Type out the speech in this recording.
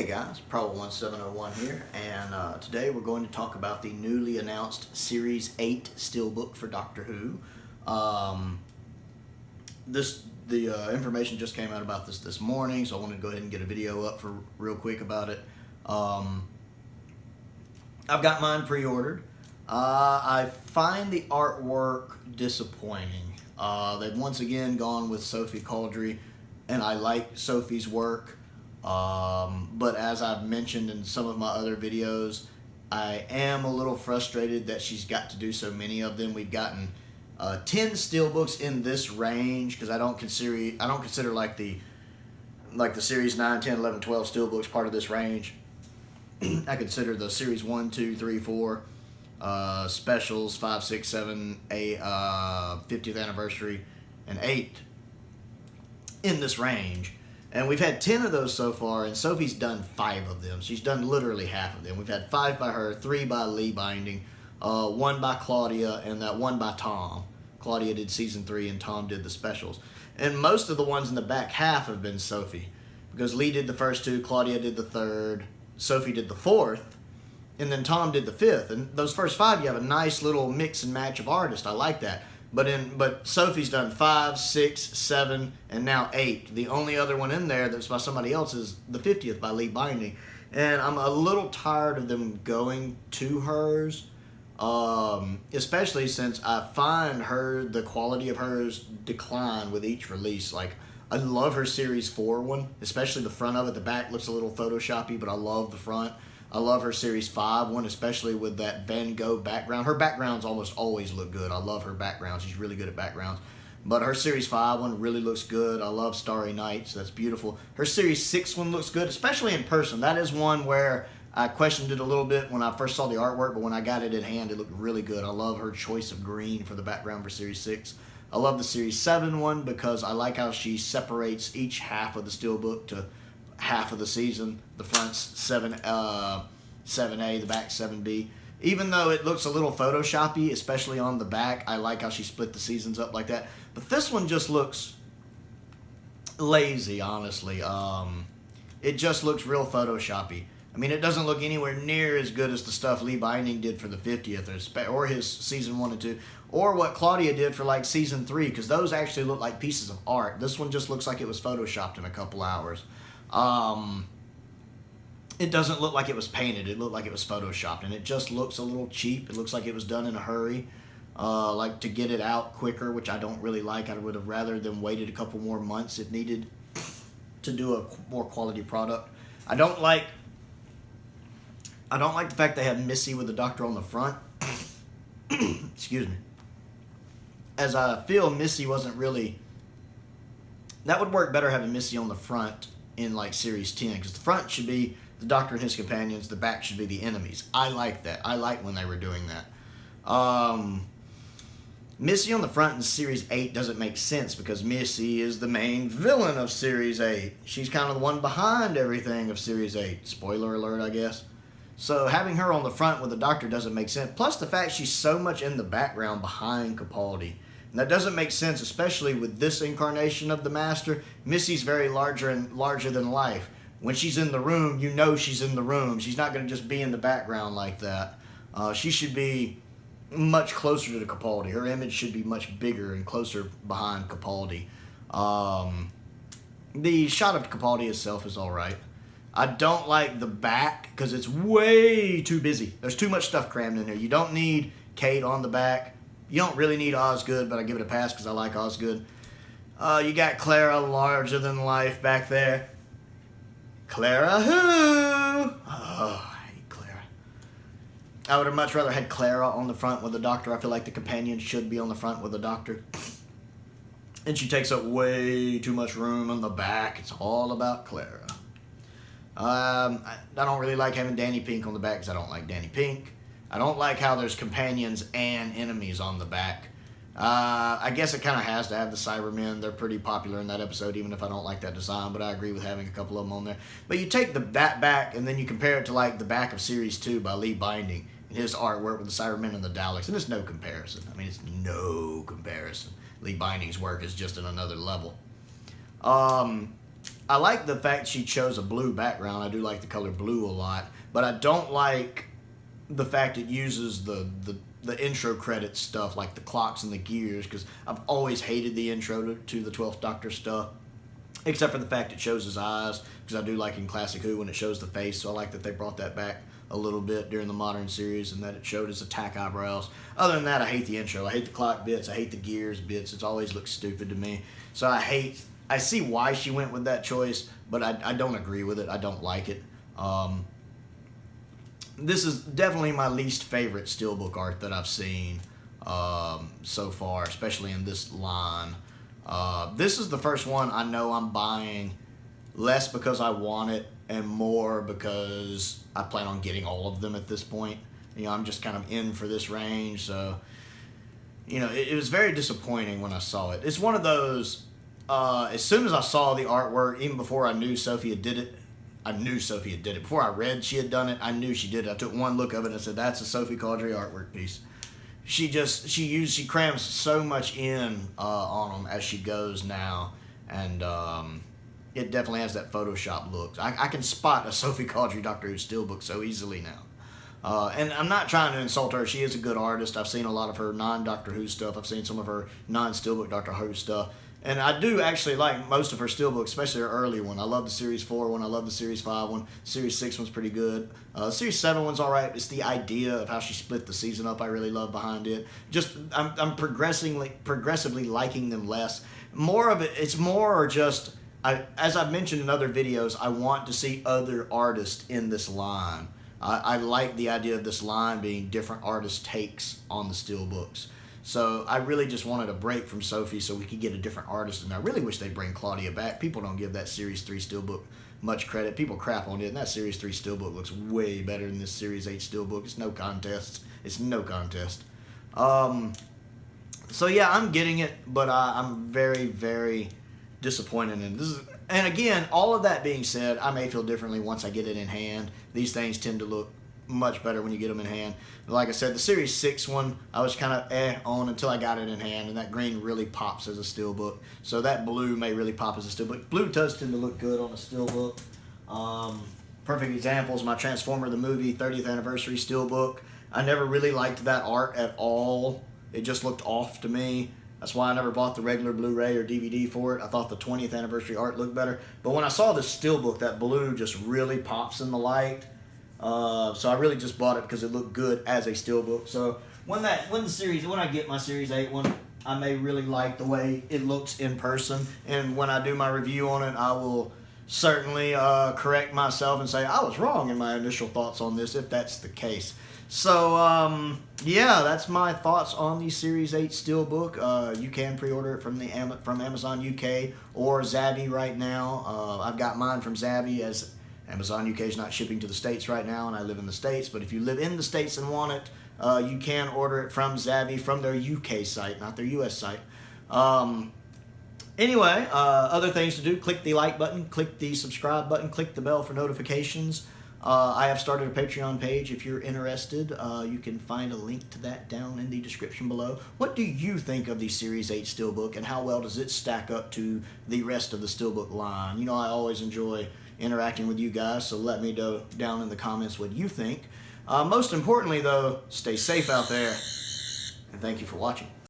Hey guys, Pro1701 here, and today we're going to talk about the newly announced Series 8 Steelbook for Doctor Who. The information just came out about this morning, so I wanted to go ahead and get a video up for real quick about it. I've got mine pre-ordered. I find the artwork disappointing. They've once again gone with Sophie Caldry, and I like Sophie's work. But as I've mentioned in some of my other videos, I am a little frustrated that she's got to do so many of them. We've gotten 10 steelbooks in this range, because I don't consider like the series 9, 10, 11, 12 steelbooks part of this range. I consider the series 1, 2, 3, 4 specials, 5, 6, 7, 8, 50th anniversary, and 8 in this range. And we've had 10 of those so far, and Sophie's done 5 of them. She's done literally half of them. We've had 5 by her, 3 by Lee Binding, 1 by Claudia, and that 1 by Tom. Claudia did season 3, and Tom did the specials. And most of the ones in the back half have been Sophie, because Lee did the first 2, Claudia did the 3rd, Sophie did the 4th, and then Tom did the 5th. And those first 5, you have a nice little mix and match of artists. I like that. But Sophie's done 5, 6, 7, and now 8. The only other one in there that's by somebody else is the 50th by Lee Binding. And I'm a little tired of them going to hers, especially since I find the quality of hers decline with each release. Like, I love her Series 4 one, especially the front of it. The back looks a little Photoshoppy, but I love the front. I love her Series 5 one, especially with that Van Gogh background. Her backgrounds almost always look good. I love her background. She's really good at backgrounds. But her Series 5 one really looks good. I love Starry Nights. That's beautiful. Her Series 6 one looks good, especially in person. That is one where I questioned it a little bit when I first saw the artwork, but when I got it in hand, it looked really good. I love her choice of green for the background for Series 6. I love the Series 7 one because I like how she separates each half of the steelbook to half of the season. The front's 7A, the back 7B. Even though it looks a little Photoshoppy, especially on the back, I like how she split the seasons up like that. But this one just looks lazy, honestly. It just looks real Photoshoppy. I mean, it doesn't look anywhere near as good as the stuff Lee Binding did for the 50th, or his season 1 and 2, or what Claudia did for like season 3, because those actually look like pieces of art. This one just looks like it was Photoshopped in a couple hours. It doesn't look like it was painted. It looked like it was Photoshopped, and it just looks a little cheap. It looks like it was done in a hurry, like to get it out quicker, which I don't really like. I would have rather them waited a couple more months if needed to do a more quality product. I don't like the fact they have Missy with the Doctor on the front. Excuse me. As I feel Missy wasn't really... That would work better having Missy on the front in like Series 10, because the front should be the Doctor and his companions, the back should be the enemies. I like that. I like when they were doing that. Missy on the front in Series 8 doesn't make sense, because Missy is the main villain of Series 8. She's kind of the one behind everything of Series 8. Spoiler alert, I guess. So having her on the front with the Doctor doesn't make sense. Plus the fact she's so much in the background behind Capaldi. And that doesn't make sense, especially with this incarnation of the Master. Missy's very larger than life. When she's in the room, you know she's in the room. She's not going to just be in the background like that. She should be much closer to Capaldi. Her image should be much bigger and closer behind Capaldi. The shot of Capaldi itself is alright. I don't like the back because it's way too busy. There's too much stuff crammed in there. You don't need Kate on the back. You don't really need Osgood, but I give it a pass because I like Osgood. You got Clara larger than life back there. Clara who? Oh, I hate Clara. I would have much rather had Clara on the front with the Doctor. I feel like the companion should be on the front with the Doctor. And she takes up way too much room on the back. It's all about Clara. I don't really like having Danny Pink on the back because I don't like Danny Pink. I don't like how there's companions and enemies on the back. I guess it kind of has to have the Cybermen. They're pretty popular in that episode, even if I don't like that design, but I agree with having a couple of them on there. But you take that back, and then you compare it to like the back of Series 2 by Lee Binding, and his artwork with the Cybermen and the Daleks, and it's no comparison. I mean, it's no comparison. Lee Binding's work is just at another level. I like the fact she chose a blue background. I do like the color blue a lot, but I don't like the fact it uses the intro credit stuff, like the clocks and the gears, because I've always hated the intro to the 12th Doctor stuff, except for the fact it shows his eyes, because I do like in Classic Who when it shows the face, so I like that they brought that back a little bit during the modern series, and that it showed his attack eyebrows. Other than that, I hate the intro. I hate the clock bits. I hate the gears bits. It's always looks stupid to me. So I see why she went with that choice, but I don't agree with it. I don't like it. This is definitely my least favorite Steelbook art that I've seen so far, especially in this line. This is the first one I know I'm buying less because I want it and more because I plan on getting all of them at this point. You know, I'm just kind of in for this range, so, you know, it was very disappointing when I saw it. It's one of those, as soon as I saw the artwork, even before I knew Sophia did it, Before I read she had done it, I knew she did it. I took one look of it and I said, that's a Sophie Caudry artwork piece. She crams so much in on them as she goes now, and it definitely has that Photoshop look. I can spot a Sophie Caudry Doctor Who Steelbook so easily now. And I'm not trying to insult her. She is a good artist. I've seen a lot of her non-Doctor Who stuff. I've seen some of her non-Steelbook Doctor Who stuff. And I do actually like most of her Steelbooks, especially her early one. I love the Series 4 one. I love the Series 5 one. Series 6 one's pretty good. Series 7 one's all right. It's the idea of how she split the season up I really love behind it. Just I'm progressively liking them less. More of it, it's more just, as I've mentioned in other videos, I want to see other artists in this line. I like the idea of this line being different artist takes on the Steelbooks. So I really just wanted a break from Sophie so we could get a different artist. And I really wish they'd bring Claudia back. People don't give that Series 3 Steelbook much credit. People crap on it. And that Series 3 Steelbook looks way better than this Series 8 Steelbook. It's no contest. It's no contest. So yeah, I'm getting it, but I'm very, very disappointed in this. And again, all of that being said, I may feel differently once I get it in hand. These things tend to look much better when you get them in hand. Like I said, the Series 6 one, I was kind of on until I got it in hand, and that green really pops as a Steelbook. So that blue may really pop as a Steelbook. Blue does tend to look good on a Steelbook. Perfect example is my Transformer the Movie 30th Anniversary Steelbook. I never really liked that art at all. It just looked off to me. That's why I never bought the regular Blu-ray or DVD for it. I thought the 20th Anniversary art looked better. But when I saw this Steelbook, that blue just really pops in the light. So I really just bought it because it looked good as a Steelbook. So when I get my Series 8 one, I may really like the way it looks in person. And when I do my review on it, I will certainly correct myself and say I was wrong in my initial thoughts on this, if that's the case. So yeah, that's my thoughts on the Series 8 Steelbook. You can pre-order it from Amazon UK or Zavvi right now. I've got mine from Zavvi, as Amazon UK is not shipping to the States right now, and I live in the States. But if you live in the States and want it, you can order it from Zavvi, from their UK site, not their US site. Anyway, other things to do: click the like button, click the subscribe button, click the bell for notifications. I have started a Patreon page. If you're interested, you can find a link to that down in the description below. What do you think of the Series 8 Steelbook, and how well does it stack up to the rest of the Steelbook line? You know, I always enjoy interacting with you guys, so let me know down in the comments what you think. Most importantly, though, stay safe out there, and thank you for watching.